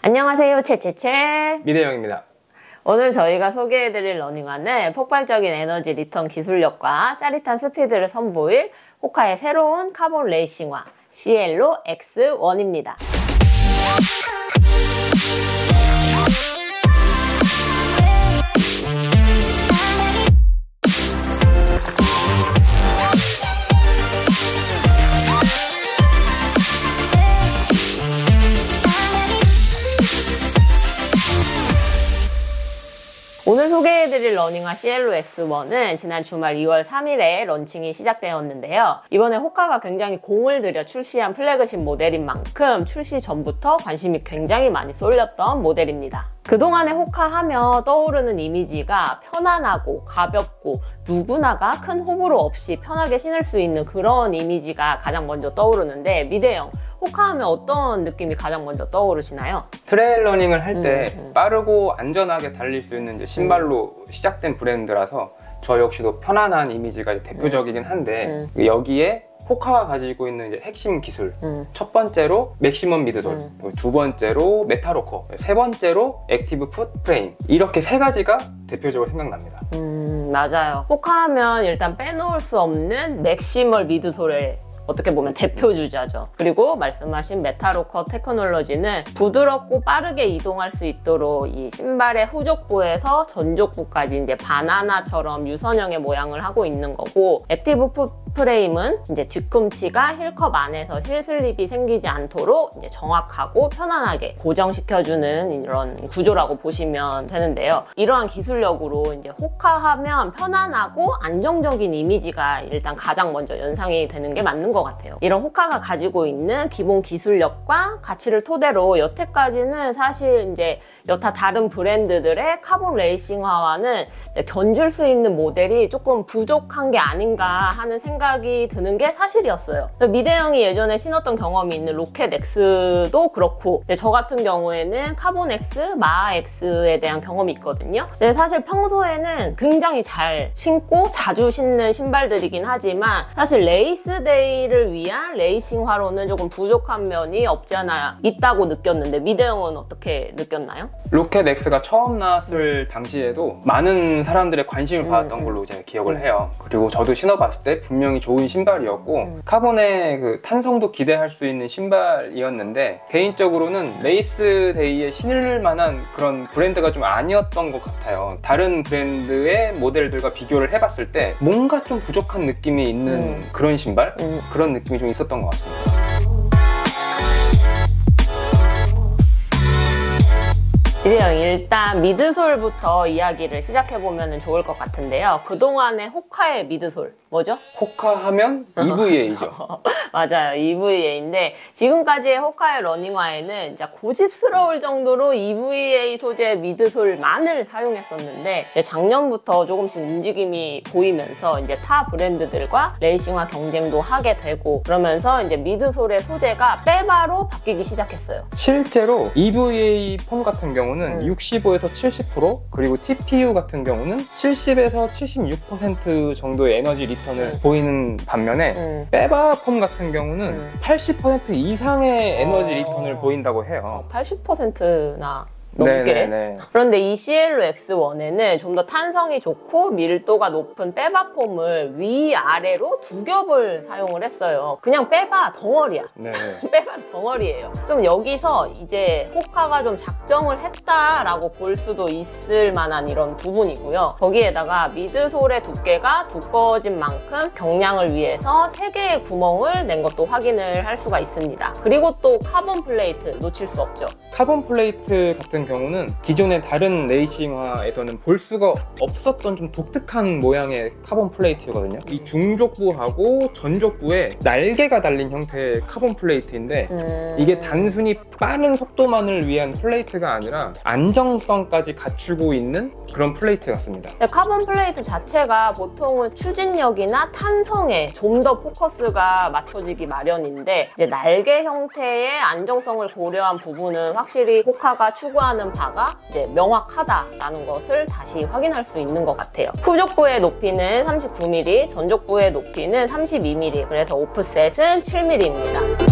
안녕하세요, 채채채 미대영입니다. 오늘 저희가 소개해드릴 러닝화는 폭발적인 에너지 리턴 기술력과 짜릿한 스피드를 선보일 호카의 새로운 카본 레이싱화 시엘로 X1입니다. 오늘 소개해드릴 러닝화 시엘로 X1은 지난 주말 2월 3일에 런칭이 시작되었는데요. 이번에 호카가 굉장히 공을 들여 출시한 플래그십 모델인 만큼 출시 전부터 관심이 굉장히 많이 쏠렸던 모델입니다. 그동안의 호카 하며 떠오르는 이미지가 편안하고 가볍고 누구나가 큰 호불호 없이 편하게 신을 수 있는 그런 이미지가 가장 먼저 떠오르는데 미대영, 호카 하면 어떤 느낌이 가장 먼저 떠오르시나요? 트레일 러닝을 할 때 빠르고 안전하게 달릴 수 있는 이제 신발로 시작된 브랜드라서 저 역시도 편안한 이미지가 대표적이긴 한데 여기에 호카가 가지고 있는 이제 핵심 기술 첫 번째로 맥시멈 미드솔, 두 번째로 메타로커, 세 번째로 액티브 풋 프레임, 이렇게 세 가지가 대표적으로 생각납니다. 맞아요. 호카 하면 일단 빼놓을 수 없는 맥시멀 미드솔의 어떻게 보면 대표 주자죠. 그리고 말씀하신 메타로커 테크놀로지는 부드럽고 빠르게 이동할 수 있도록 이 신발의 후족부에서 전족부까지 이제 바나나처럼 유선형의 모양을 하고 있는 거고, 액티브 풋 프레임은 이제 뒤꿈치가 힐컵 안에서 힐슬립이 생기지 않도록 이제 정확하고 편안하게 고정시켜주는 이런 구조라고 보시면 되는데요. 이러한 기술력으로 이제 호카 하면 편안하고 안정적인 이미지가 일단 가장 먼저 연상이 되는 게 맞는 것 같아요. 이런 호카가 가지고 있는 기본 기술력과 가치를 토대로 여태까지는 사실 이제 여타 다른 브랜드들의 카본 레이싱화와는 견줄 수 있는 모델이 조금 부족한 게 아닌가 하는 생각이 드는 게 사실이었어요. 미대영이 예전에 신었던 경험이 있는 로켓 X도 그렇고, 저 같은 경우에는 카본 X, 마하 X에 대한 경험이 있거든요. 근데 사실 평소에는 굉장히 잘 신고 자주 신는 신발들이긴 하지만 사실 레이스데이를 위한 레이싱화로는 조금 부족한 면이 없지 않아 있다고 느꼈는데 미대영은 어떻게 느꼈나요? 로켓 X가 처음 나왔을 당시에도 많은 사람들의 관심을 받았던 걸로 제가 기억을 해요. 그리고 저도 신어봤을 때 분명히 좋은 신발이었고 카본의 그 탄성도 기대할 수 있는 신발이었는데, 개인적으로는 레이스데이에 신을 만한 그런 브랜드가 좀 아니었던 것 같아요. 다른 브랜드의 모델들과 비교를 해봤을 때 뭔가 좀 부족한 느낌이 있는 그런 신발? 그런 느낌이 좀 있었던 것 같습니다. 미대영, 일단 미드솔부터 이야기를 시작해보면 좋을 것 같은데요. 그동안의 호카의 미드솔 뭐죠? 호카 하면 EVA죠. 맞아요, EVA인데 지금까지의 호카의 러닝화에는 진짜 고집스러울 정도로 EVA 소재 미드솔만을 사용했었는데 작년부터 조금씩 움직임이 보이면서 이제 타 브랜드들과 레이싱화 경쟁도 하게 되고, 그러면서 이제 미드솔의 소재가 빼바로 바뀌기 시작했어요. 실제로 EVA 폼 같은 경우는 65에서 70%, 그리고 TPU 같은 경우는 70에서 76% 정도의 에너지 리턴을 보이는 반면에 빼바 폼 같은 경우는 80% 이상의 에너지 리턴을 보인다고 해요. 80%나 넘게? 네네네. 그런데 이 시엘로 X1에는 좀 더 탄성이 좋고 밀도가 높은 빼바 폼을 위아래로 두 겹을 사용을 했어요. 그냥 빼바 덩어리야. 빼바 덩어리예요. 좀 여기서 이제 호카가 좀 작정을 했다라고 볼 수도 있을 만한 이런 부분이고요. 거기에다가 미드솔의 두께가 두꺼워진 만큼 경량을 위해서 3개의 구멍을 낸 것도 확인을 할 수가 있습니다. 그리고 또 카본 플레이트 놓칠 수 없죠. 카본 플레이트 같은 경우는 기존의 다른 레이싱화에서는 볼 수가 없었던 좀 독특한 모양의 카본 플레이트거든요. 이 중족부하고 전족부에 날개가 달린 형태의 카본 플레이트인데 이게 단순히 빠른 속도만을 위한 플레이트가 아니라 안정성까지 갖추고 있는 그런 플레이트 같습니다. 카본 플레이트 자체가 보통은 추진력이나 탄성에 좀 더 포커스가 맞춰지기 마련인데, 이제 날개 형태의 안정성을 고려한 부분은 확실히 호카가 추구하는 바가 이제 명확하다라는 것을 다시 확인할 수 있는 것 같아요. 후족부의 높이는 39mm, 전족부의 높이는 32mm, 그래서 오프셋은 7mm입니다.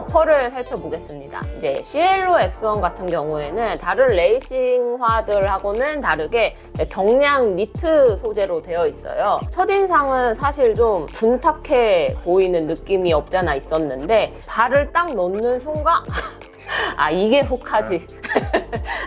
러퍼를 살펴보겠습니다. 이제 시엘로 X1 같은 경우에는 다른 레이싱화들하고는 다르게 경량 니트 소재로 되어 있어요. 첫인상은 사실 좀 둔탁해 보이는 느낌이 없잖아 있었는데 발을 딱 넣는 순간 아 이게 호카지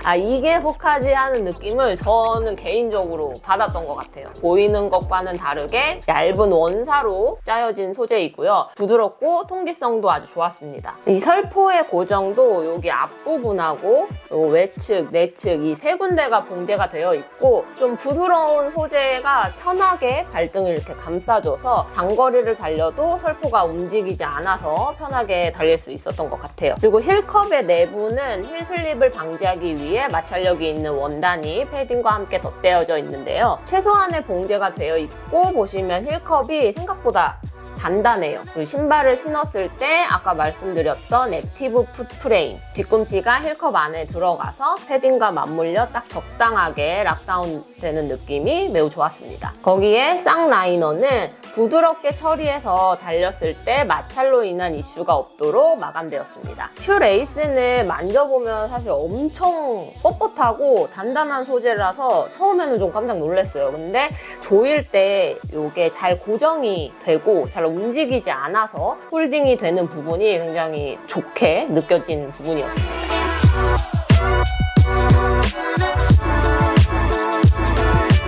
아 이게 호카지 하는 느낌을 저는 개인적으로 받았던 것 같아요. 보이는 것과는 다르게 얇은 원사로 짜여진 소재이고요. 부드럽고 통기성도 아주 좋았습니다. 이 설포의 고정도 여기 앞부분하고 외측, 내측 이 세 군데가 봉제가 되어 있고 좀 부드러운 소재가 편하게 발등을 이렇게 감싸줘서 장거리를 달려도 설포가 움직이지 않아서 편하게 달릴 수 있었던 것 같아요. 그리고 힐컵의 내부는 힐 슬립을 방지하기 위해 마찰력이 있는 원단이 패딩과 함께 덧대어져 있는데요. 최소한의 봉제가 되어 있고 보시면 힐컵이 생각보다 단단해요. 그리고 신발을 신었을 때 아까 말씀드렸던 액티브 풋 프레임 뒤꿈치가 힐컵 안에 들어가서 패딩과 맞물려 딱 적당하게 락다운 되는 느낌이 매우 좋았습니다. 거기에 쌍 라이너는 부드럽게 처리해서 달렸을 때 마찰로 인한 이슈가 없도록 마감되었습니다. 슈 레이스는 만져보면 사실 엄청 뻣뻣하고 단단한 소재라서 처음에는 좀 깜짝 놀랐어요. 근데 조일 때 이게 잘 고정이 되고 잘 움직이지 않아서 홀딩이 되는 부분이 굉장히 좋게 느껴진 부분이었습니다.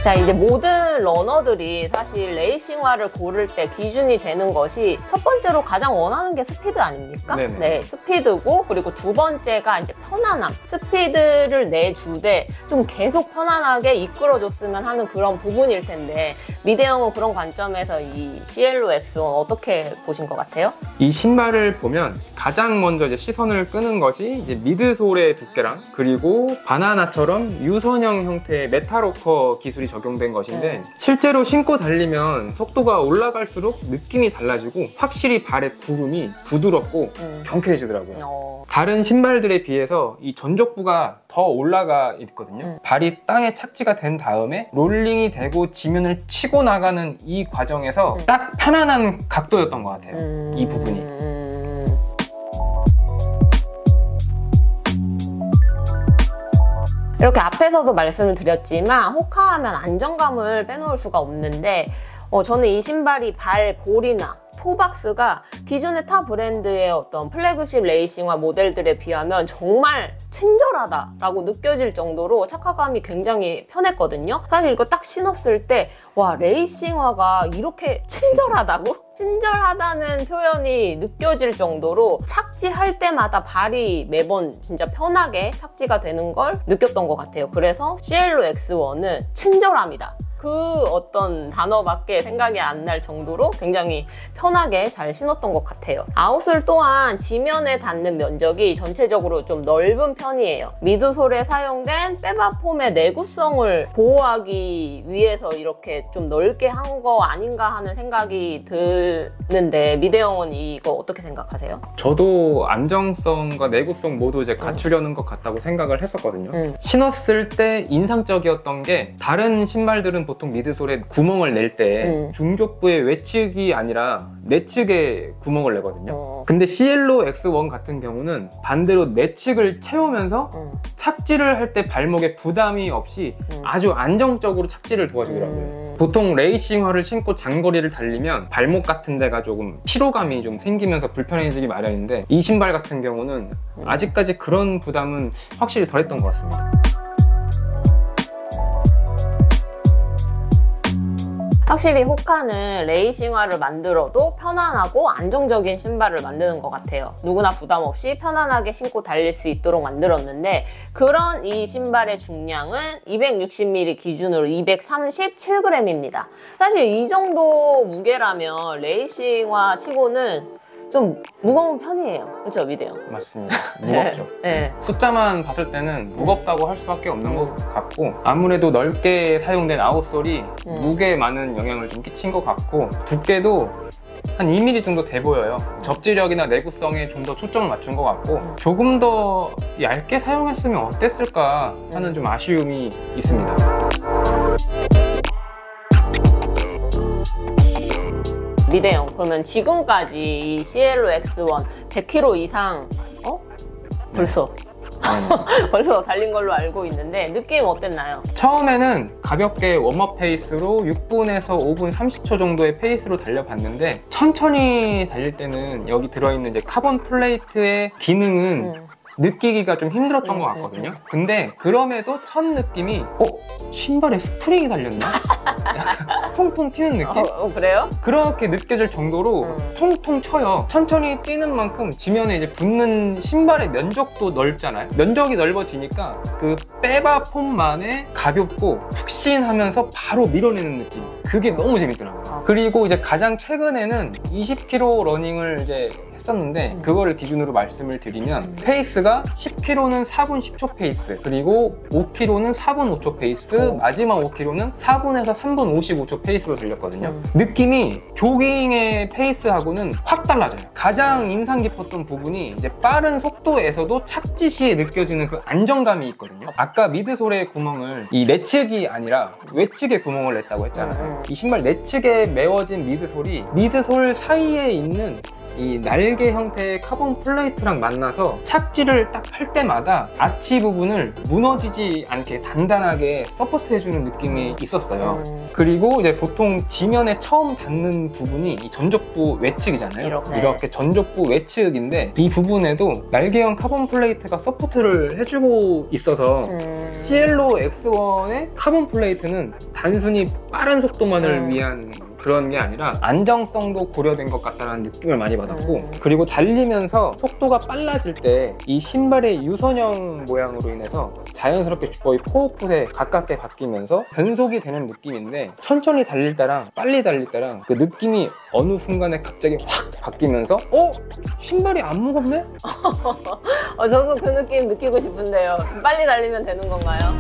자, 이제 모든 러너들이 사실 레이싱화를 고를 때 기준이 되는 것이 첫 번째로 가장 원하는 게 스피드 아닙니까? 네네. 네, 스피드고 그리고 두 번째가 이제 편안함. 스피드를 내주되 좀 계속 편안하게 이끌어줬으면 하는 그런 부분일 텐데 미대형은 그런 관점에서 이 시엘로 X1 어떻게 보신 것 같아요? 이 신발을 보면 가장 먼저 이제 시선을 끄는 것이 이제 미드솔의 두께랑 그리고 바나나처럼 유선형 형태의 메탈워커 기술이 적용된 것인데 실제로 신고 달리면 속도가 올라갈수록 느낌이 달라지고 확실히 발의 구름이 부드럽고 경쾌해지더라고요. 다른 신발들에 비해서 이 전족부가 더 올라가 있거든요. 발이 땅에 착지가 된 다음에 롤링이 되고 지면을 치고 나가는 이 과정에서 딱 편안한 각도였던 것 같아요. 이 부분이. 이렇게 앞에서도 말씀을 드렸지만 호카하면 안정감을 빼놓을 수가 없는데 저는 이 신발이 발 볼이나 토박스가 기존의 타 브랜드의 어떤 플래그십 레이싱화 모델들에 비하면 정말 친절하다라고 느껴질 정도로 착화감이 굉장히 편했거든요. 사실 이거 딱 신었을 때 와, 레이싱화가 이렇게 친절하다고? 친절하다는 표현이 느껴질 정도로 착지할 때마다 발이 매번 진짜 편하게 착지가 되는 걸 느꼈던 것 같아요. 그래서 시엘로 X1은 친절합니다. 그 어떤 단어밖에 생각이 안 날 정도로 굉장히 편하게 잘 신었던 것 같아요. 아웃솔 또한 지면에 닿는 면적이 전체적으로 좀 넓은 편이에요. 미드솔에 사용된 빼바폼의 내구성을 보호하기 위해서 이렇게 좀 넓게 한 거 아닌가 하는 생각이 드는데 미대형은 이거 어떻게 생각하세요? 저도 안정성과 내구성 모두 이제 갖추려는 것 같다고 생각을 했었거든요. 신었을 때 인상적이었던 게 다른 신발들은 보통 미드솔에 구멍을 낼 때 중족부의 외측이 아니라 내측에 구멍을 내거든요. 근데 시엘로 X1 같은 경우는 반대로 내측을 채우면서 착지를 할 때 발목에 부담이 없이 아주 안정적으로 착지를 도와주더라고요. 보통 레이싱화를 신고 장거리를 달리면 발목 같은 데가 조금 피로감이 좀 생기면서 불편해지기 마련인데 이 신발 같은 경우는 아직까지 그런 부담은 확실히 덜했던 것 같습니다. 확실히 호카는 레이싱화를 만들어도 편안하고 안정적인 신발을 만드는 것 같아요. 누구나 부담 없이 편안하게 신고 달릴 수 있도록 만들었는데 그런 이 신발의 중량은 260mm 기준으로 237g입니다. 사실 이 정도 무게라면 레이싱화 치고는 좀 무거운 편이에요. 그렇죠, 미대형? 맞습니다. 무겁죠. 네. 숫자만 봤을 때는 무겁다고 할 수밖에 없는 것 같고 아무래도 넓게 사용된 아웃솔이 무게에 많은 영향을 좀 끼친 것 같고 두께도 한 2mm 정도 돼 보여요. 접지력이나 내구성에 좀 더 초점을 맞춘 것 같고 조금 더 얇게 사용했으면 어땠을까 하는 좀 아쉬움이 있습니다. 미대형. 그러면 지금까지 이 시엘로 X1 100km 이상 벌써 벌써 달린 걸로 알고 있는데 느낌 어땠나요? 처음에는 가볍게 웜업 페이스로 6분에서 5분 30초 정도의 페이스로 달려봤는데 천천히 달릴 때는 여기 들어있는 이제 카본 플레이트의 기능은 느끼기가 좀 힘들었던 것 같거든요. 근데 그럼에도 첫 느낌이 신발에 스프링이 달렸나? 약간 통통 튀는 느낌? 그래요? 그렇게 느껴질 정도로 통통 쳐요. 천천히 뛰는 만큼 지면에 이제 붙는 신발의 면적도 넓잖아요. 면적이 넓어지니까 그 빼바 폼만에 가볍고 푹신하면서 바로 밀어내는 느낌. 그게 너무 재밌더라고요. 그리고 이제 가장 최근에는 20km 러닝을 이제 했었는데 그거를 기준으로 말씀을 드리면 페이스가 10km는 4분 10초 페이스, 그리고 5km는 4분 5초 페이스, 마지막 5km는 4분에서 3분 55초 페이스로 달렸거든요. 느낌이 조깅의 페이스하고는 확 달라져요. 가장 인상 깊었던 부분이 이제 빠른 속도에서도 착지 시에 느껴지는 그 안정감이 있거든요. 아까 미드솔의 구멍을 이 내측이 아니라 외측에 구멍을 냈다고 했잖아요. 이 신발 내측에 메워진 미드솔이 미드솔 사이에 있는 이 날개 형태의 카본 플레이트랑 만나서 착지를 딱 할 때마다 아치 부분을 무너지지 않게 단단하게 서포트해주는 느낌이 있었어요. 그리고 이제 보통 지면에 처음 닿는 부분이 이 전족부 외측이잖아요. 이렇게 전족부 외측인데 이 부분에도 날개형 카본 플레이트가 서포트를 해주고 있어서 시엘로 X1의 카본 플레이트는 단순히 빠른 속도만을 위한 그런 게 아니라 안정성도 고려된 것 같다는 느낌을 많이 받았고, 그리고 달리면서 속도가 빨라질 때 이 신발의 유선형 모양으로 인해서 자연스럽게 거의 포어풋에 가깝게 바뀌면서 변속이 되는 느낌인데, 천천히 달릴 때랑 빨리 달릴 때랑 그 느낌이 어느 순간에 갑자기 확 바뀌면서 신발이 안 무겁네? 저도 그 느낌 느끼고 싶은데요. 빨리 달리면 되는 건가요?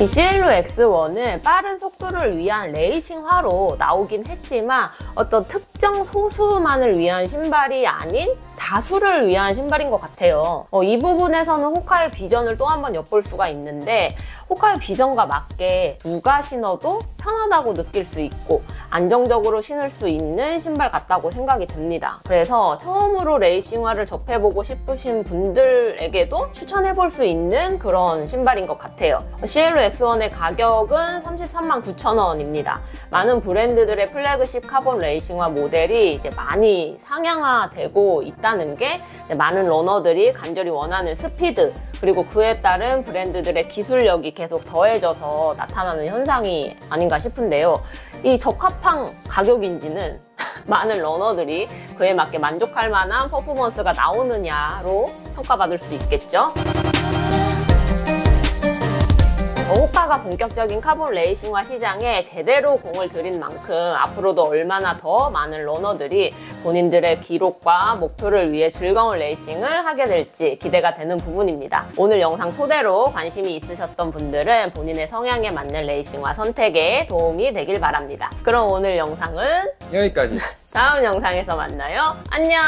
이 시엘로 X1은 빠른 속도를 위한 레이싱화로 나오긴 했지만 어떤 특정 소수만을 위한 신발이 아닌 다수를 위한 신발인 것 같아요. 이 부분에서는 호카의 비전을 또 한 번 엿볼 수가 있는데, 호카의 비전과 맞게 누가 신어도 편하다고 느낄 수 있고 안정적으로 신을 수 있는 신발 같다고 생각이 듭니다. 그래서 처음으로 레이싱화를 접해보고 싶으신 분들에게도 추천해볼 수 있는 그런 신발인 것 같아요. 시엘로 X1의 가격은 339,000원입니다. 많은 브랜드들의 플래그십 카본 레이싱화 모델이 이제 많이 상향화되고 있다는 게 많은 러너들이 간절히 원하는 스피드, 그리고 그에 따른 브랜드들의 기술력이 계속 더해져서 나타나는 현상이 아닌가 싶은데요. 이 적합한 가격인지는 많은 러너들이 그에 맞게 만족할 만한 퍼포먼스가 나오느냐로 평가받을 수 있겠죠. 호카가 본격적인 카본 레이싱화 시장에 제대로 공을 들인 만큼 앞으로도 얼마나 더 많은 러너들이 본인들의 기록과 목표를 위해 즐거운 레이싱을 하게 될지 기대가 되는 부분입니다. 오늘 영상 토대로 관심이 있으셨던 분들은 본인의 성향에 맞는 레이싱화 선택에 도움이 되길 바랍니다. 그럼 오늘 영상은 여기까지. 다음 영상에서 만나요. 안녕!